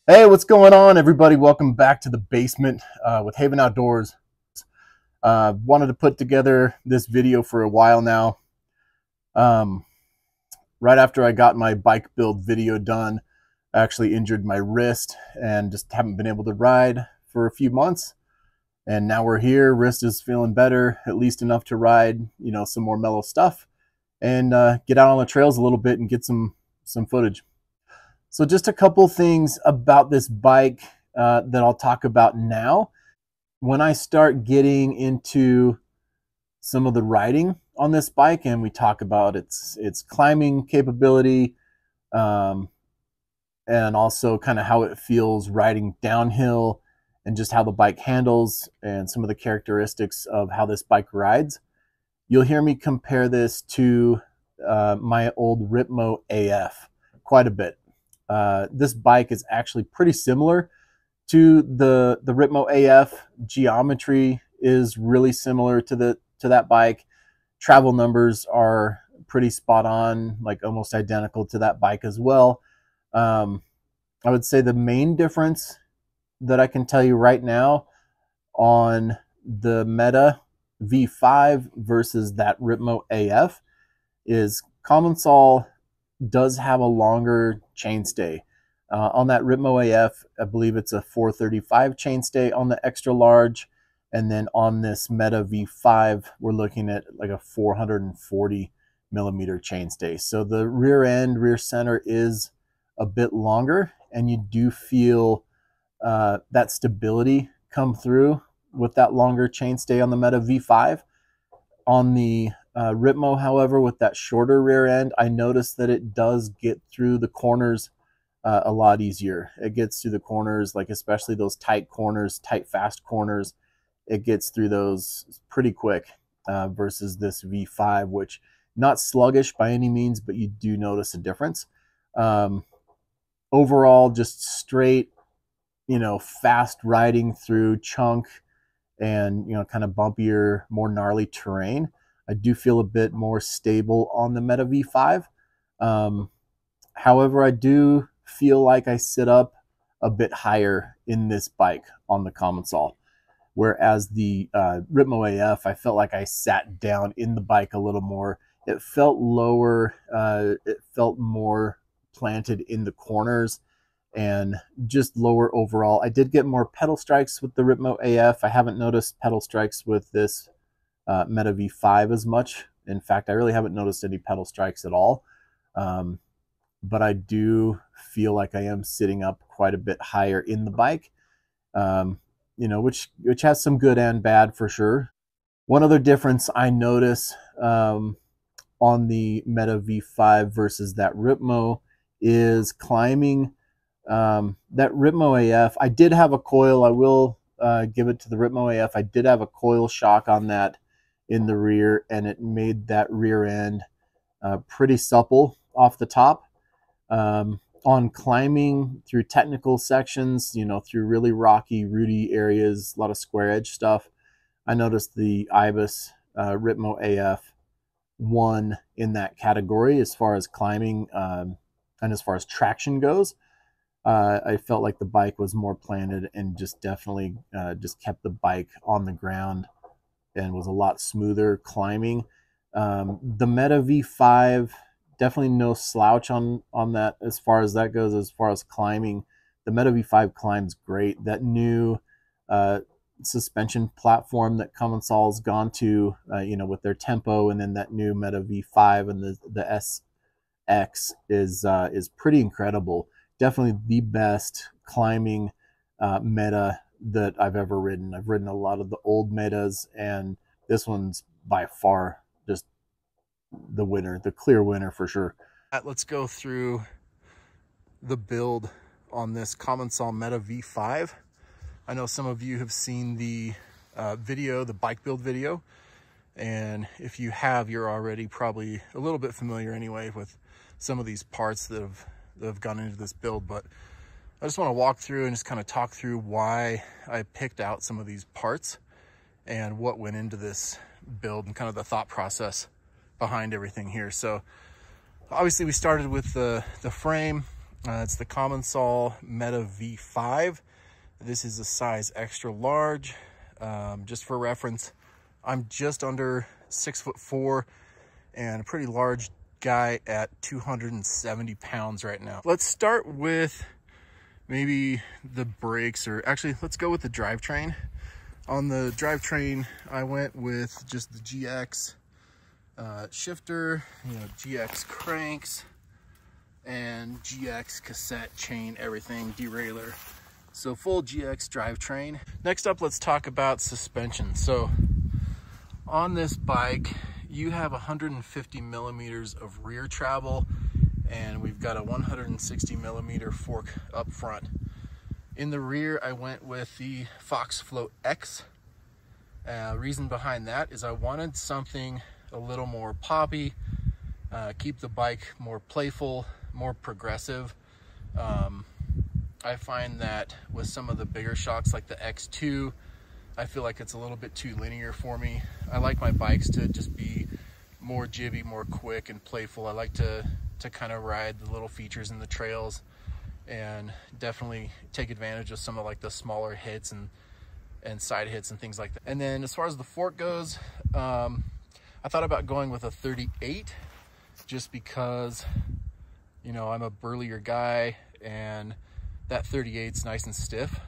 Hey, what's going on, everybody? Welcome back to the basement with Haven Outdoors. Wanted to put together this video for a while now. Right after I got my bike build video done, I actually injured my wrist and just haven't been able to ride for a few months. And now we're here. Wrist is feeling better, at least enough to ride, you know, some more mellow stuff and get out on the trails a little bit and get some footage. So just a couple things about this bike that I'll talk about now. When I start getting into some of the riding on this bike and we talk about its climbing capability and also kind of how it feels riding downhill and just how the bike handles and some of the characteristics of how this bike rides, you'll hear me compare this to my old Ripmo AF quite a bit. This bike is actually pretty similar to the Ripmo AF. Geometry is really similar to that bike. Travel numbers are pretty spot on, like almost identical to that bike as well. I would say the main difference that I can tell you right now on the Meta V5 versus that Ripmo AF is Commencal does have a longer chainstay. On that Ripmo AF, I believe it's a 435 chainstay on the extra large. And then on this Meta V5, we're looking at like a 440 millimeter chainstay. So the rear center is a bit longer, and you do feel that stability come through with that longer chainstay on the Meta V5. On the Ripmo, however, with that shorter rear end, I noticed that it does get through the corners a lot easier. It gets through the corners, like especially those tight corners, tight, fast corners. It gets through those pretty quick versus this V5, which not sluggish by any means, but you do notice a difference. Overall, just straight, you know, fast riding through chunk and, you know, kind of bumpier, more gnarly terrain. I do feel a bit more stable on the Meta V5. However, I do feel like I sit up a bit higher in this bike on the Commencal, whereas the Ripmo AF, I felt like I sat down in the bike a little more. It felt lower. It felt more planted in the corners and just lower overall. I did get more pedal strikes with the Ripmo AF. I haven't noticed pedal strikes with this Meta V5 as much. In fact, I really haven't noticed any pedal strikes at all. But I do feel like I am sitting up quite a bit higher in the bike, you know, which has some good and bad for sure. One other difference I notice on the Meta V5 versus that Ripmo is climbing. That Ripmo AF, I did have a coil. I will give it to the Ripmo AF. I did have a coil shock on that in the rear, and it made that rear end pretty supple off the top. On climbing through technical sections, you know, through really rocky, rooty areas, a lot of square edge stuff, I noticed the Ibis Ripmo AF won in that category as far as climbing and as far as traction goes. I felt like the bike was more planted and just definitely just kept the bike on the ground and was a lot smoother climbing. The Meta V5, definitely no slouch on that as far as that goes. As far as climbing, the Meta V5 climbs great. That new suspension platform that Commencal's gone to, you know, with their Tempo, and then that new Meta V5 and the SX is pretty incredible. Definitely the best climbing Meta that I've ever ridden. I've ridden a lot of the old Metas, and this one's by far just the winner, the clear winner for sure. Let's go through the build on this Commencal Meta V5. I know some of you have seen the video, the bike build video, and if you have, you're already probably a little bit familiar anyway with some of these parts that have gone into this build. But I just want to walk through and just kind of talk through why I picked out some of these parts and what went into this build and kind of the thought process behind everything here. So obviously we started with the frame. It's the Commencal Meta V5. This is a size extra large. Just for reference, I'm just under 6'4" and a pretty large guy at 270 pounds right now. Let's start with maybe the brakes, or actually let's go with the drivetrain. On the drivetrain, I went with just the GX shifter, GX cranks, and GX cassette chain, everything, derailleur. So full GX drivetrain. Next up, let's talk about suspension. So on this bike, you have 150 millimeters of rear travel, and we've got a 160 millimeter fork up front. In the rear, I went with the Fox Float X. Reason behind that is I wanted something a little more poppy, keep the bike more playful, more progressive. I find that with some of the bigger shocks like the X2, I feel like it's a little bit too linear for me. I like my bikes to just be more jibby, more quick and playful. I like to kind of ride the little features in the trails and definitely take advantage of some of like the smaller hits and side hits and things like that. And then as far as the fork goes, I thought about going with a 38 just because, I'm a burlier guy and that 38's nice and stiff.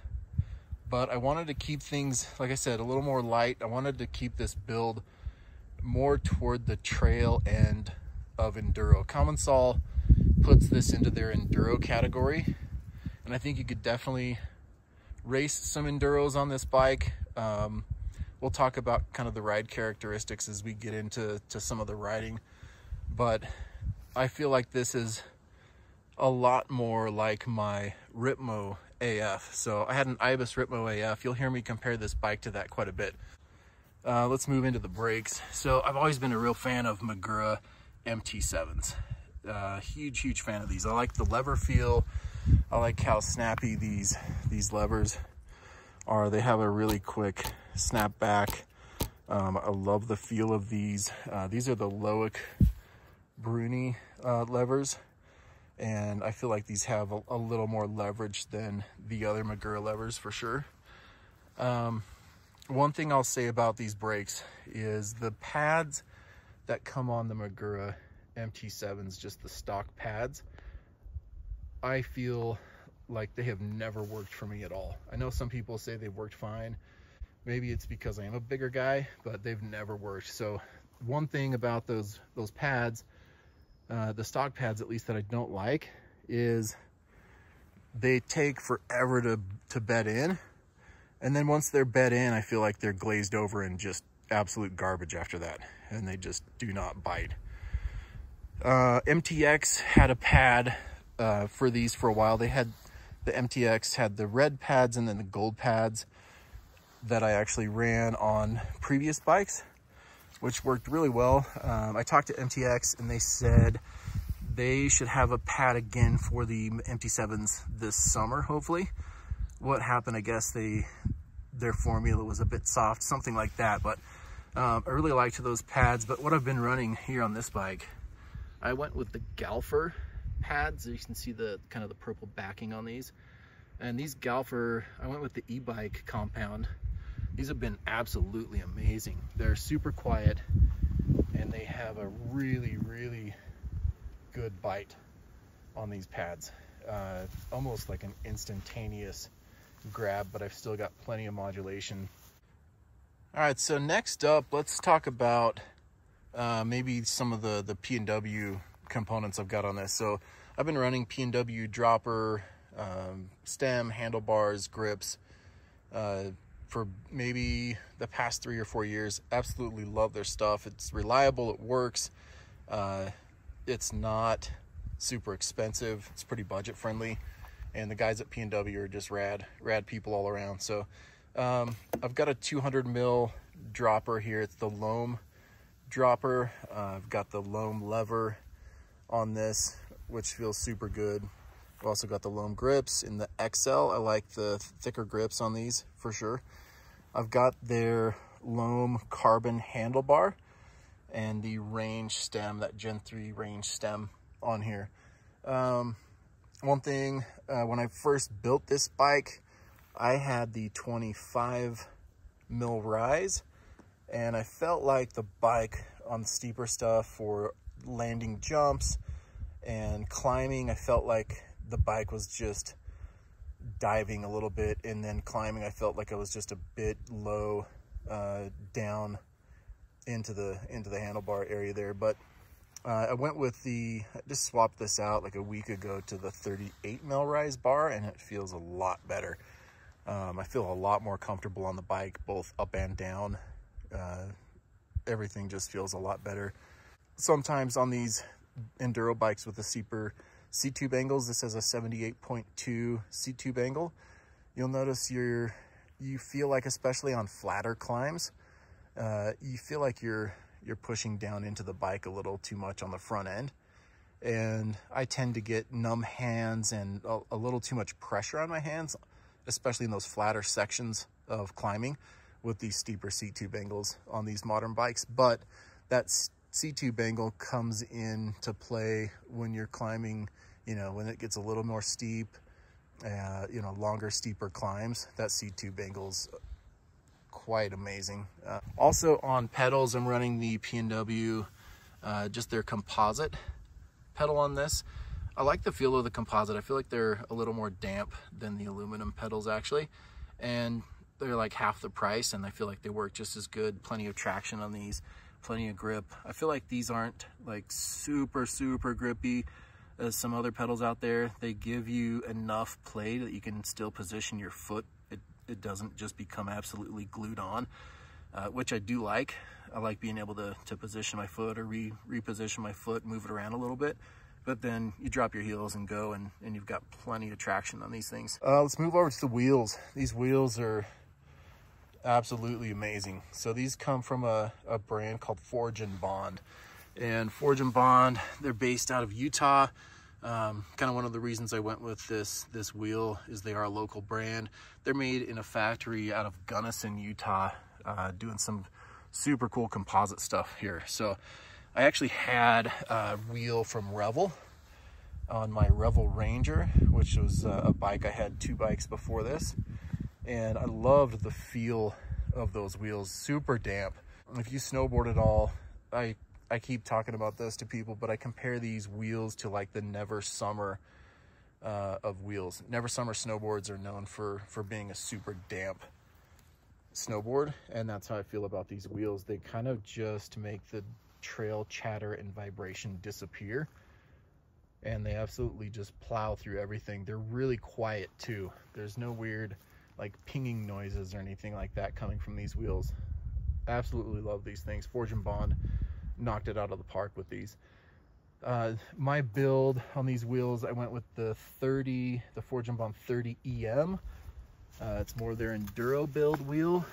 But I wanted to keep things, like I said, a little more light. I wanted to keep this build more toward the trail end of enduro. Commencal puts this into their enduro category, and I think you could definitely race some enduros on this bike. We'll talk about kind of the ride characteristics as we get into some of the riding, but I feel like this is a lot more like my Ritmo AF. So I had an Ibis Ritmo AF. You'll hear me compare this bike to that quite a bit. Let's move into the brakes. So I've always been a real fan of Magura MT7s. Huge fan of these. I like the lever feel. I like how snappy these levers are. They have a really quick snap back. I love the feel of these. These are the Loic Bruni levers, and I feel like these have a little more leverage than the other Magura levers for sure. One thing I'll say about these brakes is the pads that come on the Magura MT7s, just the stock pads, I feel like they have never worked for me at all. I know some people say they've worked fine. Maybe it's because I am a bigger guy, but they've never worked. So one thing about those pads, the stock pads at least, that I don't like is they take forever to bed in. And then once they're bed in, I feel like they're glazed over and just absolute garbage after that. And they just do not bite. MTX had a pad for these for a while. The MTX had the red pads and then the gold pads that I actually ran on previous bikes, which worked really well. I talked to MTX and they said they should have a pad again for the MT7s this summer, hopefully. What happened, I guess their formula was a bit soft, something like that. But I really liked those pads. But what I've been running here on this bike, I went with the Galfer pads. You can see the kind of the purple backing on these. And these Galfer, I went with the e-bike compound. These have been absolutely amazing. They're super quiet and they have a really good bite on these pads. Almost like an instantaneous grab, but I've still got plenty of modulation. All right, so next up, let's talk about maybe some of the P&W components I've got on this. So I've been running P&W dropper, stem, handlebars, grips for maybe the past 3 or 4 years. Absolutely love their stuff. It's reliable, it works. It's not super expensive. It's pretty budget friendly. And the guys at P&W are just rad people all around. So I've got a 200 mil dropper here. It's the Loam dropper. I've got the Loam lever on this, which feels super good. I've also got the Loam grips in the XL. I like the thicker grips on these for sure. I've got their Loam carbon handlebar. and the range stem, that Gen 3 range stem on here. One thing, when I first built this bike, I had the 25 mil rise, and I felt like the bike on steeper stuff for landing jumps and climbing, I felt like the bike was just diving a little bit, and then climbing, I felt like I was just a bit low down into the handlebar area there. But I went with I just swapped this out like a week ago to the 38 mil rise bar, and it feels a lot better. I feel a lot more comfortable on the bike, both up and down. Everything just feels a lot better. Sometimes on these enduro bikes with the steeper C-tube angles, this has a 78.2 C-tube angle. You'll notice you feel like, especially on flatter climbs, you feel like you're pushing down into the bike a little too much on the front end. And I tend to get numb hands and a little too much pressure on my hands, especially in those flatter sections of climbing with these steeper C-tube angles on these modern bikes. But that C-tube angle comes into play when you're climbing, when it gets a little more steep, longer, steeper climbs. That C-tube angle's quite amazing. Also on pedals, I'm running the P&W, just their composite pedal on this. I like the feel of the composite. I feel like they're a little more damp than the aluminum pedals actually, and they're like half the price, and I feel like they work just as good. Plenty of traction on these, plenty of grip. I feel like these aren't like super grippy as some other pedals out there. They give you enough play that you can still position your foot. It doesn't just become absolutely glued on, which I do like. I like being able to position my foot or reposition my foot, move it around a little bit. But then you drop your heels and go, and you've got plenty of traction on these things. Let's move over to the wheels. These wheels are absolutely amazing. So these come from a brand called Forge and Bond. And Forge and Bond, they're based out of Utah. Kind of one of the reasons I went with this wheel is they are a local brand. They're made in a factory out of Gunnison, Utah, doing some super cool composite stuff here. So I actually had a wheel from Revel on my Revel Ranger, which was a bike. I had 2 bikes before this, and I loved the feel of those wheels. Super damp. If you snowboard at all, I keep talking about this to people, but I compare these wheels to like the Never Summer of wheels. Never Summer snowboards are known for being a super damp snowboard, and that's how I feel about these wheels. They kind of just make the trail chatter and vibration disappear, and they absolutely just plow through everything. They're really quiet too. There's no weird like pinging noises or anything like that coming from these wheels. Absolutely love these things. Forge and Bond knocked it out of the park with these. My build on these wheels, I went with the Forge and Bond 30 EM. It's more their enduro build wheel.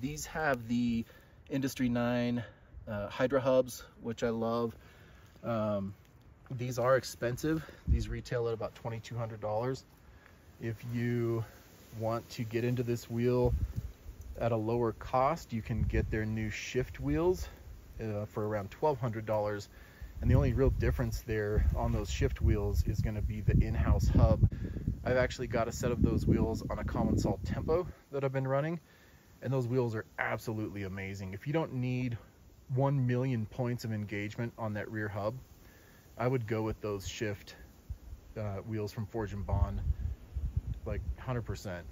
These have the Industry 9 Hydra hubs, which I love. These are expensive. These retail at about $2,200. If you want to get into this wheel at a lower cost, you can get their new shift wheels for around $1,200. And the only real difference there on those shift wheels is going to be the in-house hub. I've actually got a set of those wheels on a Commencal Tempo that I've been running, and those wheels are absolutely amazing. If you don't need 1 million points of engagement on that rear hub, I would go with those shift wheels from Forge and Bond, like 100%.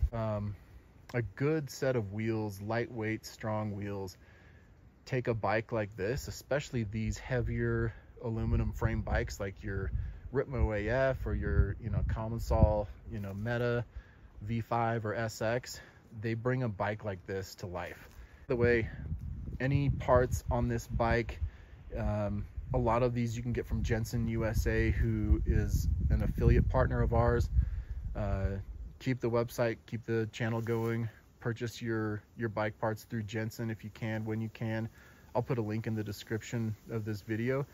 A good set of wheels, lightweight, strong wheels. Take a bike like this, especially these heavier aluminum frame bikes like your Ritmo AF or your Commencal Meta V5 or SX. They bring a bike like this to life. By the way, any parts on this bike, a lot of these you can get from Jensen USA, who is an affiliate partner of ours. Keep the website, keep the channel going. Purchase your bike parts through Jensen if you can, when you can. I'll put a link in the description of this video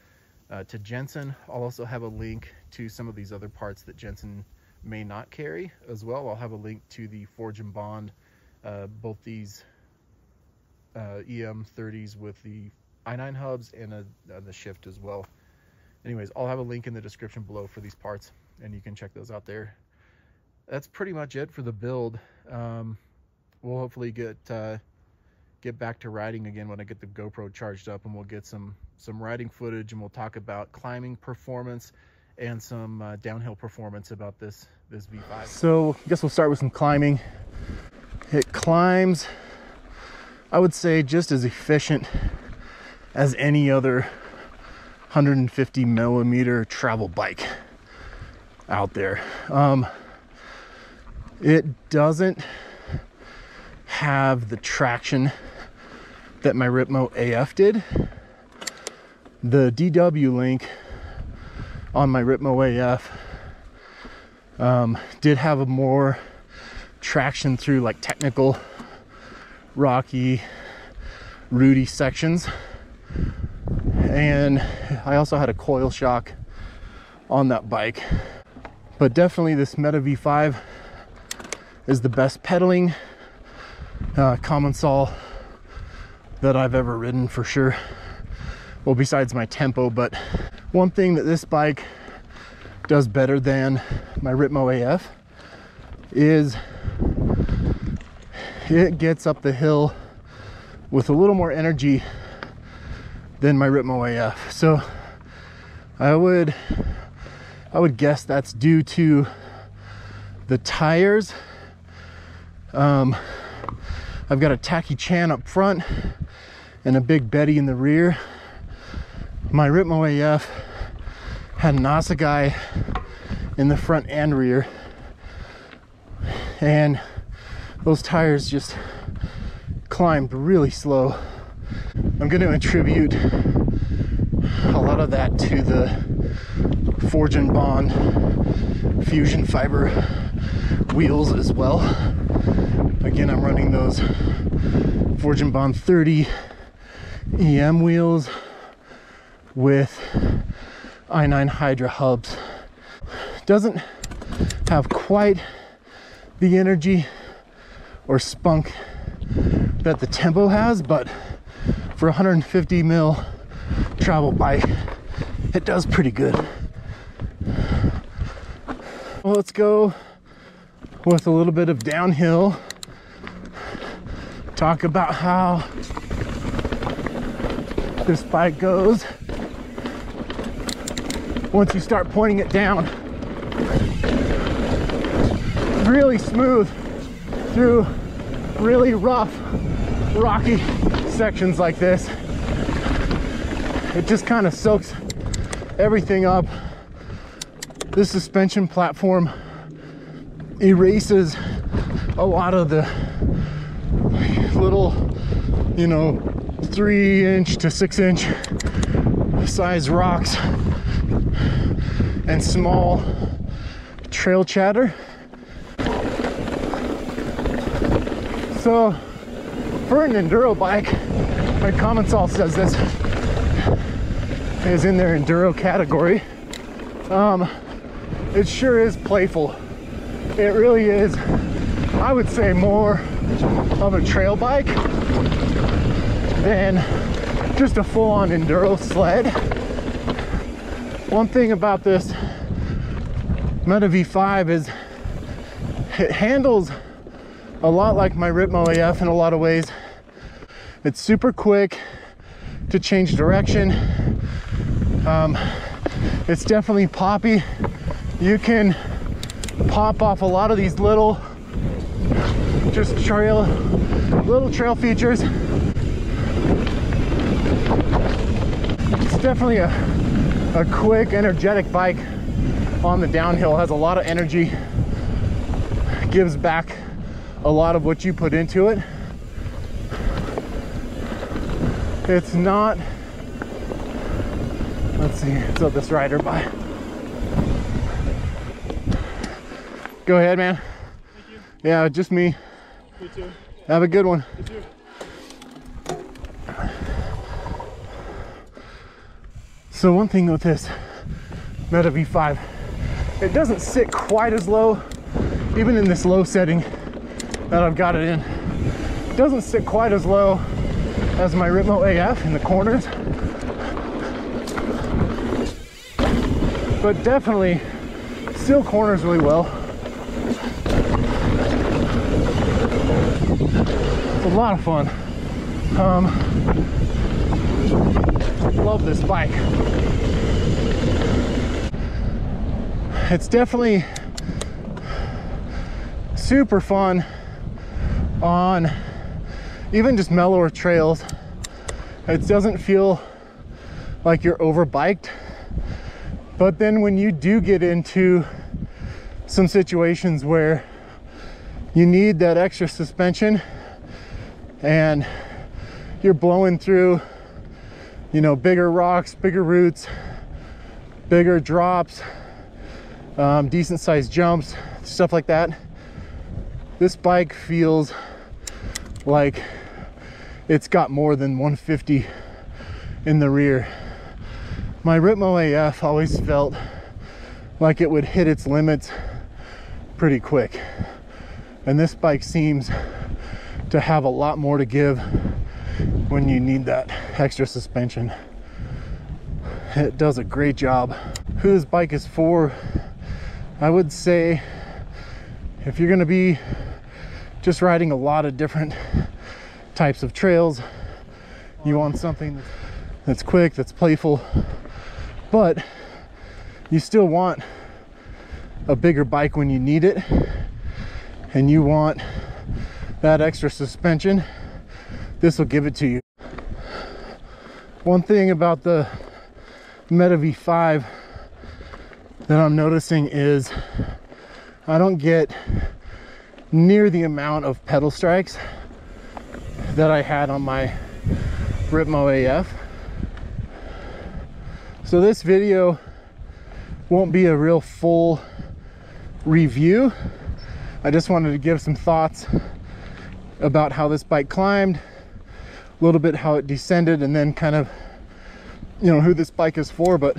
to Jensen. I'll also have a link to some of these other parts that Jensen may not carry as well. I'll have a link to the Forge and Bond, both these EM30s with the i9 hubs and the shift as well. Anyways, I'll have a link in the description below for these parts, and you can check those out there. That's pretty much it for the build. We'll hopefully get back to riding again when I get the GoPro charged up, and we'll get some riding footage, and we'll talk about climbing performance and some downhill performance about this V5. So I guess we'll start with some climbing. It climbs, I would say, just as efficient as any other 150 millimeter travel bike out there. It doesn't have the traction that my Ripmo AF did. The DW link on my Ripmo AF did have a more traction through like technical, rocky, rooty sections. And I also had a coil shock on that bike. But definitely this Meta V5 is the best pedaling Commencal that I've ever ridden, for sure. Well, besides my tempo. But one thing that this bike does better than my Ripmo AF is it gets up the hill with a little more energy than my Ripmo AF. So I would guess that's due to the tires. I've got a Tacky Chan up front and a Big Betty in the rear. My Ripmo AF had an Assegai in the front and rear, and those tires just climbed really slow. I'm going to attribute a lot of that to the Forge and Bond fusion fiber wheels as well. Again, I'm running those Forge and Bond 30 EM wheels with i9 Hydra hubs. Doesn't have quite the energy or spunk that the Tempo has, but for 150 mil travel bike, it does pretty good. Well, let's go with a little bit of downhill. Talk about how this bike goes once you start pointing it down. Really smooth through really rough, rocky sections like this. It just kind of soaks everything up. This suspension platform erases a lot of the little, 3-inch to 6-inch size rocks and small trail chatter. So for an enduro bike, my Commencal says this is in their enduro category. It sure is playful. It really is, I would say, more of a trail bike than just a full-on enduro sled. One thing about this Meta V5 is it handles a lot like my Ripmo AF in a lot of ways. It's super quick to change direction. It's definitely poppy. You can pop off a lot of these little trail features. It's definitely a quick, energetic bike on the downhill. Has a lot of energy, gives back a lot of what you put into it. It's not, let's see, let's let this rider by. Go ahead, man. Thank you. Yeah, just me. You too. Have a good one. You too. So one thing with this Meta V5, it doesn't sit quite as low, even in this low setting that I've got it in. It doesn't sit quite as low as my Ritmo AF in the corners, but definitely still corners really well. It's a lot of fun. Love this bike. It's definitely super fun on even just mellower trails. It doesn't feel like you're over biked, but then when you do get into some situations where you need that extra suspension and you're blowing through, you know, bigger rocks, bigger roots, bigger drops, decent sized jumps, stuff like that, this bike feels like it's got more than 150 in the rear. My Ritmo AF always felt like it would hit its limits pretty quick, and this bike seems to have a lot more to give when you need that extra suspension. It does a great job. Who this bike is for, I would say if you're going to be just riding a lot of different types of trails, you want something that's quick, that's playful, but you still want a bigger bike when you need it, and you want that extra suspension. This will give it to you. One thing about the Meta V5 that I'm noticing is I don't get near the amount of pedal strikes that I had on my Ritmo AF. So this video won't be a real full review. I just wanted to give some thoughts about how this bike climbed, a little bit how it descended, and then kind of, you know, who this bike is for. But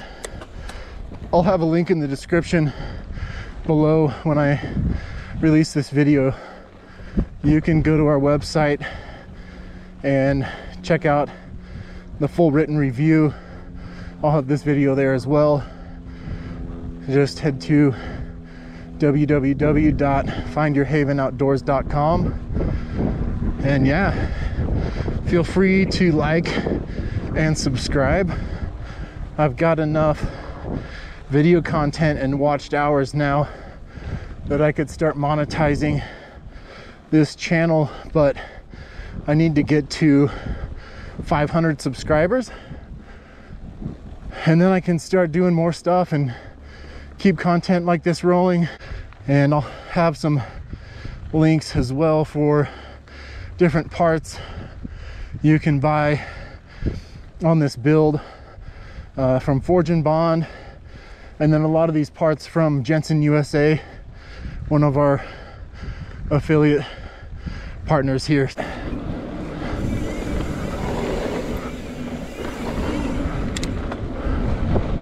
I'll have a link in the description below when I release this video. You can go to our website and check out the full written review. I'll have this video there as well. Just head to www.findyourhavenoutdoors.com, and yeah, feel free to like and subscribe. I've got enough video content and watched hours now that I could start monetizing this channel, but I need to get to 500 subscribers, and then I can start doing more stuff and keep content like this rolling. And I'll have some links as well for different parts you can buy on this build from Forge and Bond, and then a lot of these parts from Jensen USA, one of our affiliate partners here.